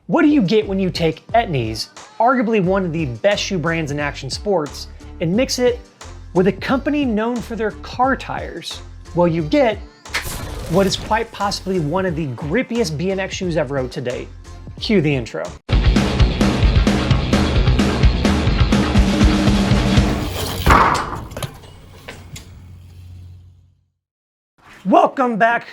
What do you get when you take Etnies, arguably one of the best shoe brands in action sports, and mix it with a company known for their car tires? Well, you get what is quite possibly one of the grippiest BMX shoes ever rode to date. Cue the intro. Welcome back,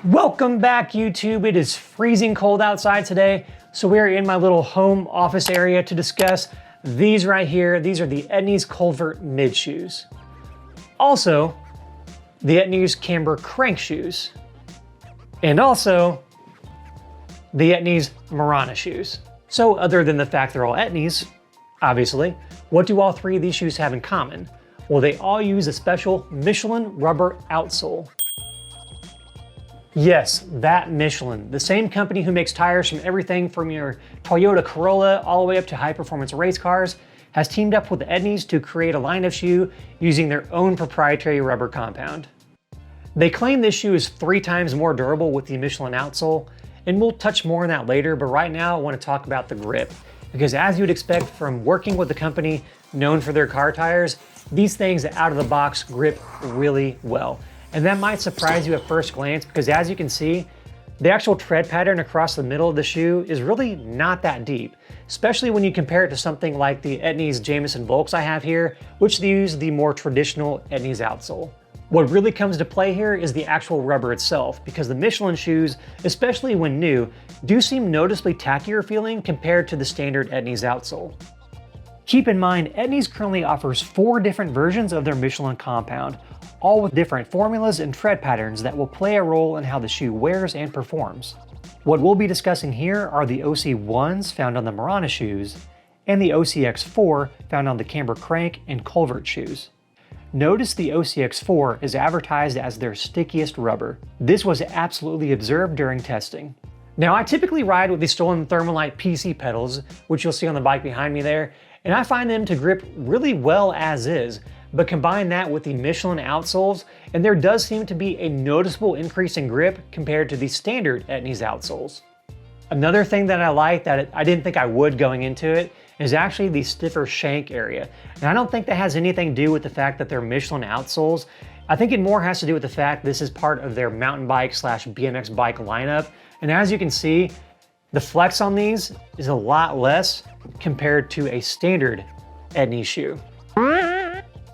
Welcome back, YouTube. It is freezing cold outside today, so we are in my little home office area to discuss these right here. These are the Etnies Culvert mid shoes. Also, the Etnies Camber crank shoes. And also, the Etnies Marana shoes. So other than the fact they're all Etnies, obviously, what do all three of these shoes have in common? Well, they all use a special Michelin rubber outsole. Yes, that Michelin, the same company who makes tires from everything from your Toyota Corolla all the way up to high-performance race cars, has teamed up with the Etnies to create a line of shoe using their own proprietary rubber compound. They claim this shoe is 3 times more durable with the Michelin outsole, and we'll touch more on that later, but right now I want to talk about the grip. Because as you'd expect from working with a company known for their car tires, these things out of the box grip really well. And that might surprise you at first glance because as you can see, the actual tread pattern across the middle of the shoe is really not that deep, especially when you compare it to something like the Etnies Jamison Volks I have here, which use the more traditional Etnies outsole. What really comes to play here is the actual rubber itself, because the Michelin shoes, especially when new, do seem noticeably tackier feeling compared to the standard Etnies outsole. Keep in mind, Etnies currently offers 4 different versions of their Michelin compound, all with different formulas and tread patterns that will play a role in how the shoe wears and performs. What we'll be discussing here are the OC1s found on the Marana shoes, and the OCX4 found on the Camber Crank and Culvert shoes. Notice the OCX4 is advertised as their stickiest rubber. This was absolutely observed during testing. Now, I typically ride with the Stolen Thermalite PC pedals, which you'll see on the bike behind me there, and I find them to grip really well as is, but combine that with the Michelin outsoles, and there does seem to be a noticeable increase in grip compared to the standard Etnies outsoles. Another thing that I like that I didn't think I would going into it is actually the stiffer shank area. And I don't think that has anything to do with the fact that they're Michelin outsoles. I think it more has to do with the fact this is part of their mountain bike / BMX bike lineup. And as you can see, the flex on these is a lot less compared to a standard Etnies shoe.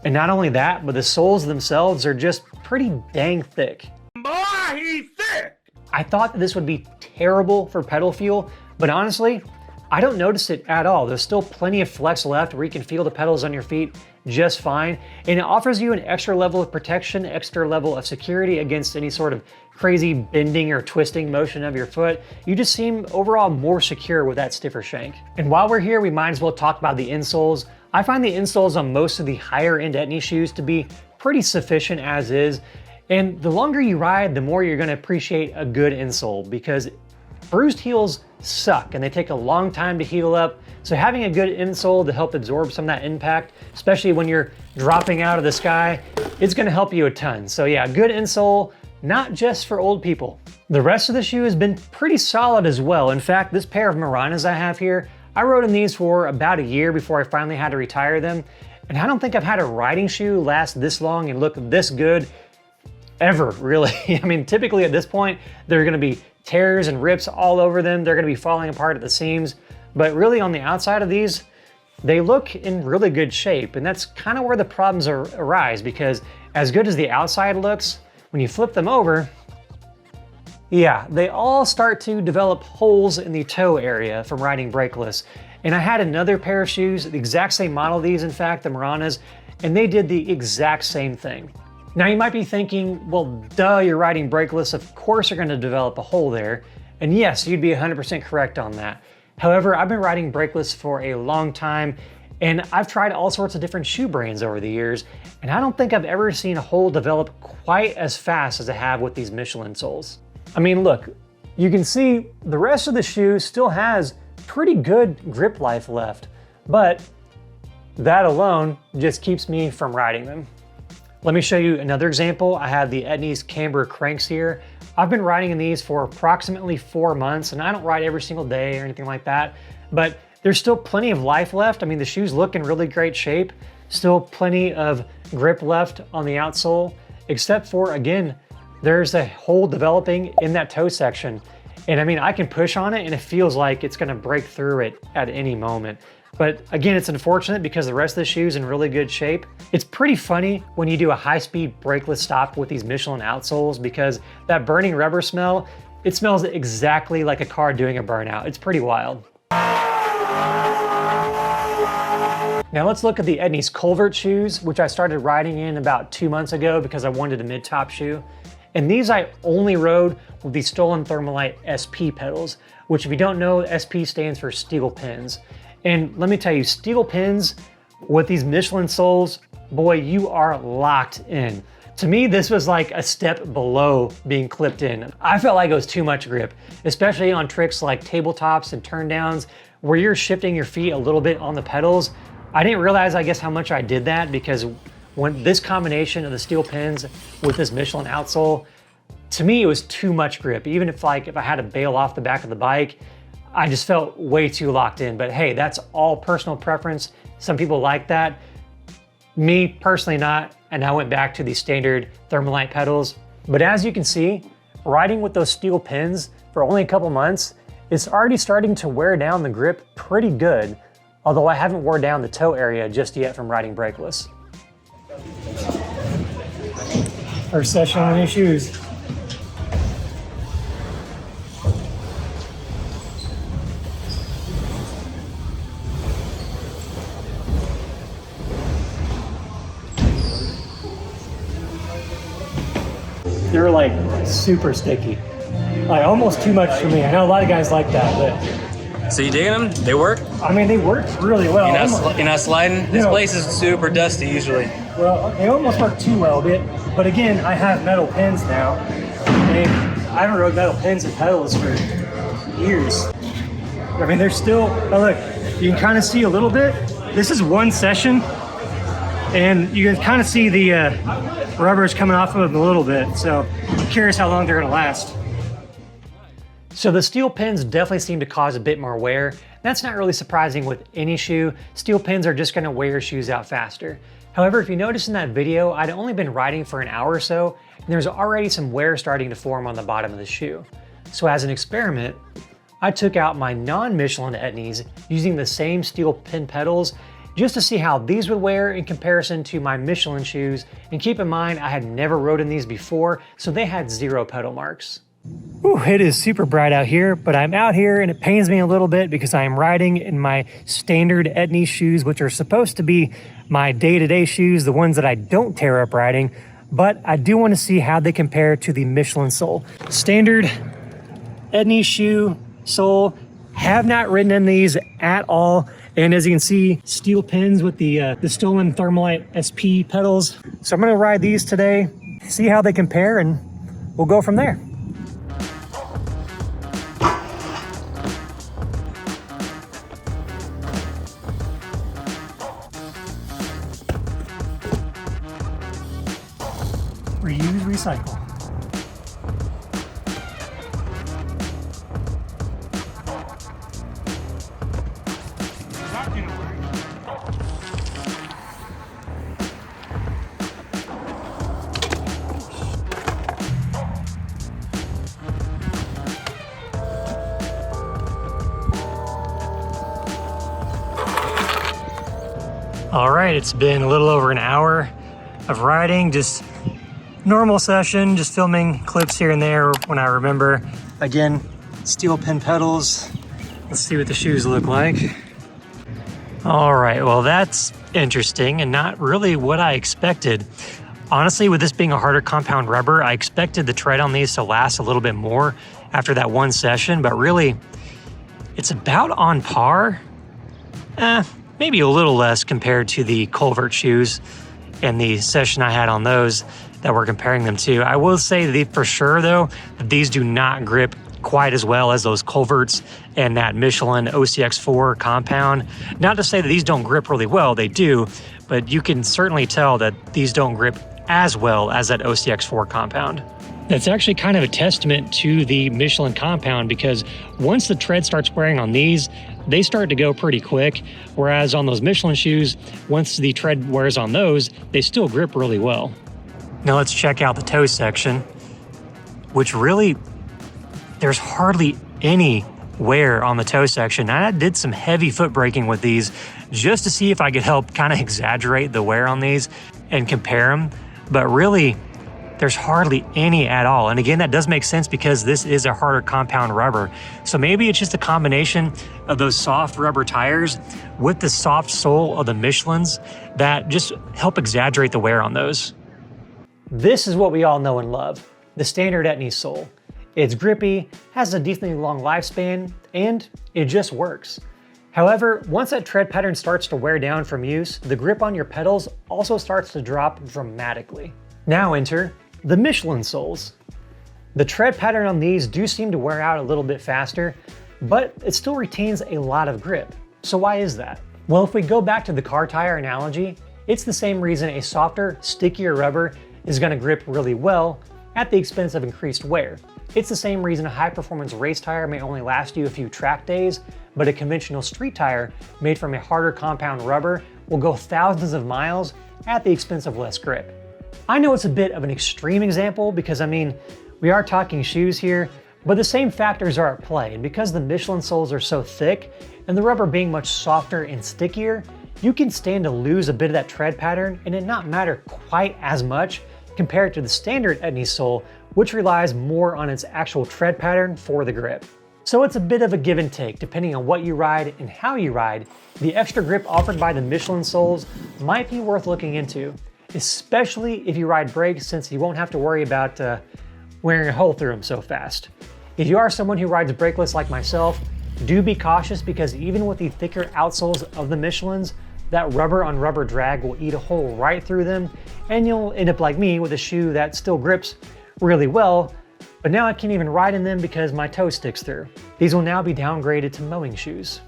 And not only that, but the soles themselves are just pretty dang thick. Boy, he's thick! I thought that this would be terrible for pedal feel, but honestly, I don't notice it at all. There's still plenty of flex left where you can feel the pedals on your feet just fine, and it offers you an extra level of protection, extra level of security against any sort of crazy bending or twisting motion of your foot. You just seem overall more secure with that stiffer shank. And while we're here, we might as well talk about the insoles. I find the insoles on most of the higher end Etnies shoes to be pretty sufficient as is, and the longer you ride, the more you're going to appreciate a good insole, because bruised heels suck and they take a long time to heal up. So having a good insole to help absorb some of that impact, especially when you're dropping out of the sky, it's going to help you a ton. So yeah, good insole, not just for old people. The rest of the shoe has been pretty solid as well. In fact, this pair of Maranas I have here, I rode in these for about a year before I finally had to retire them. And I don't think I've had a riding shoe last this long and look this good ever, really. I mean, typically at this point, there are going to be tears and rips all over them. They're going to be falling apart at the seams. But really on the outside of these, they look in really good shape. And that's kind of where the problems arise, because as good as the outside looks, when you flip them over, yeah, they all start to develop holes in the toe area from riding brakeless. And I had another pair of shoes, the exact same model of these, in fact, the Maranas, and they did the exact same thing. Now you might be thinking, well, duh, you're riding brakeless, of course you're gonna develop a hole there. And yes, you'd be 100% correct on that. However, I've been riding brakeless for a long time, and I've tried all sorts of different shoe brands over the years, and I don't think I've ever seen a hole develop quite as fast as I have with these Michelin soles. I mean, look, you can see the rest of the shoe still has pretty good grip life left, but that alone just keeps me from riding them. Let me show you another example. I have the Etnies Camber Cranks here. I've been riding in these for approximately 4 months, and I don't ride every single day or anything like that, but there's still plenty of life left. I mean, the shoes look in really great shape. Still plenty of grip left on the outsole, except for, again, there's a hole developing in that toe section. And I mean, I can push on it and it feels like it's gonna break through it at any moment. But again, it's unfortunate because the rest of the shoe is in really good shape. It's pretty funny when you do a high-speed brakeless stop with these Michelin outsoles, because that burning rubber smell, it smells exactly like a car doing a burnout. It's pretty wild. Now let's look at the Etnies Culvert shoes, which I started riding in about 2 months ago because I wanted a mid-top shoe. And these I only rode with the Stollen Thermalite SP pedals, which if you don't know, SP stands for steel pins. And let me tell you, steel pins with these Michelin soles, boy, you are locked in. To me, this was like a step below being clipped in. I felt like it was too much grip, especially on tricks like tabletops and turndowns, where you're shifting your feet a little bit on the pedals. I didn't realize, I guess, how much I did that, because when this combination of the steel pins with this Michelin outsole, to me, it was too much grip. Even if I had to bail off the back of the bike, I just felt way too locked in. But hey, that's all personal preference. Some people like that. Me, personally not, and I went back to the standard Thermalite pedals. But as you can see, riding with those steel pins for only a couple months, it's already starting to wear down the grip pretty good, although I haven't wore down the toe area just yet from riding brakeless. First session on the new shoes. They're like super sticky, like almost too much for me. I know a lot of guys like that, but. So you digging them? They work? I mean, they work really well. You're not sliding? This place is super dusty usually. Well, they almost work too well, but again, I have metal pins now. And I haven't rode metal pins and pedals for years. I mean, they're still, oh look, you can kind of see a little bit. This is one session, and you can kind of see the rubber's coming off of them a little bit. So I'm curious how long they're gonna last. So the steel pins definitely seem to cause a bit more wear. That's not really surprising with any shoe. Steel pins are just gonna wear your shoes out faster. However, if you notice in that video, I'd only been riding for an hour or so, and there's already some wear starting to form on the bottom of the shoe. So as an experiment, I took out my non-Michelin Etnies using the same steel pin pedals just to see how these would wear in comparison to my Michelin shoes. And keep in mind, I had never rode in these before, so they had 0 pedal marks. Ooh, it is super bright out here, but I'm out here and it pains me a little bit because I am riding in my standard Etnies shoes, which are supposed to be my day-to-day shoes, the ones that I don't tear up riding, but I do want to see how they compare to the Michelin sole. Standard Etnies shoe sole, have not ridden in these at all. And as you can see, steel pins with the Stollen Thermalite SP pedals. So I'm gonna ride these today, see how they compare, and we'll go from there. Reuse, recycle. All right, it's been a little over an hour of riding, just normal session, just filming clips here and there when I remember. Again, steel pin pedals. Let's see what the shoes look like. All right, well, that's interesting and not really what I expected. Honestly, with this being a harder compound rubber, I expected the tread on these to last a little bit more after that one session, but really, it's about on par. Maybe a little less compared to the Culvert shoes and the session I had on those that we're comparing them to. I will say for sure though, that these do not grip quite as well as those Culverts and that Michelin OCX4 compound. Not to say that these don't grip really well, they do, but you can certainly tell that these don't grip as well as that OCX4 compound. That's actually kind of a testament to the Michelin compound, because once the tread starts wearing on these, they start to go pretty quick, whereas on those Michelin shoes, once the tread wears on those, they still grip really well. Now let's check out the toe section, which really, there's hardly any wear on the toe section. I did some heavy foot braking with these just to see if I could help kind of exaggerate the wear on these and compare them, but really, there's hardly any at all. And again, that does make sense because this is a harder compound rubber. So maybe it's just a combination of those soft rubber tires with the soft sole of the Michelins that just help exaggerate the wear on those. This is what we all know and love, the standard Etnies sole. It's grippy, has a decently long lifespan, and it just works. However, once that tread pattern starts to wear down from use, the grip on your pedals also starts to drop dramatically. Now enter the Michelin soles. The tread pattern on these do seem to wear out a little bit faster, but it still retains a lot of grip. So why is that? Well, if we go back to the car tire analogy, it's the same reason a softer, stickier rubber is going to grip really well at the expense of increased wear. It's the same reason a high-performance race tire may only last you a few track days, but a conventional street tire made from a harder compound rubber will go thousands of miles at the expense of less grip. I know it's a bit of an extreme example because, I mean, we are talking shoes here, but the same factors are at play, and because the Michelin soles are so thick and the rubber being much softer and stickier, you can stand to lose a bit of that tread pattern and it not matter quite as much compared to the standard Etnies sole, which relies more on its actual tread pattern for the grip. So it's a bit of a give and take depending on what you ride and how you ride. The extra grip offered by the Michelin soles might be worth looking into, especially if you ride brakes, since you won't have to worry about wearing a hole through them so fast. If you are someone who rides brakeless like myself, do be cautious because even with the thicker outsoles of the Michelins, that rubber on rubber drag will eat a hole right through them, and you'll end up like me with a shoe that still grips really well, but now I can't even ride in them because my toe sticks through. These will now be downgraded to mowing shoes.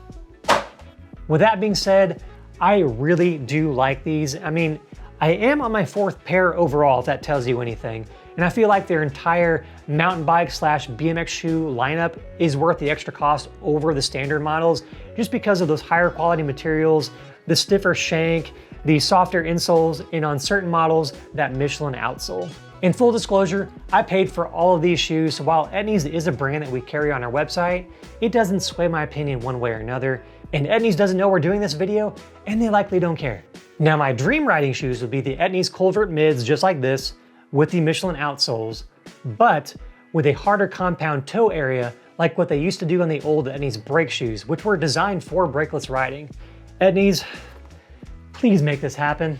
With that being said, I really do like these. I mean, I am on my 4th pair overall, if that tells you anything. And I feel like their entire mountain bike / BMX shoe lineup is worth the extra cost over the standard models, just because of those higher quality materials, the stiffer shank, the softer insoles, and on certain models, that Michelin outsole. In full disclosure, I paid for all of these shoes, so while Etnies is a brand that we carry on our website, it doesn't sway my opinion one way or another, and Etnies doesn't know we're doing this video, and they likely don't care. Now my dream riding shoes would be the Etnies Culvert mids, just like this, with the Michelin outsoles, but with a harder compound toe area like what they used to do on the old Etnies brake shoes, which were designed for brakeless riding. Etnies, please make this happen.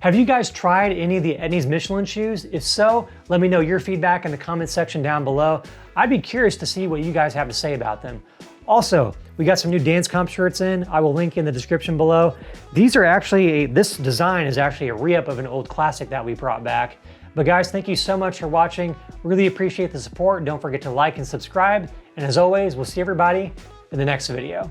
Have you guys tried any of the Etnies Michelin shoes? If so, let me know your feedback in the comments section down below. I'd be curious to see what you guys have to say about them. Also, we got some new Dance Comp shirts in. I will link in the description below. These are actually, this design is actually a re-up of an old classic that we brought back. But guys, thank you so much for watching. Really appreciate the support. Don't forget to like and subscribe. And as always, we'll see everybody in the next video.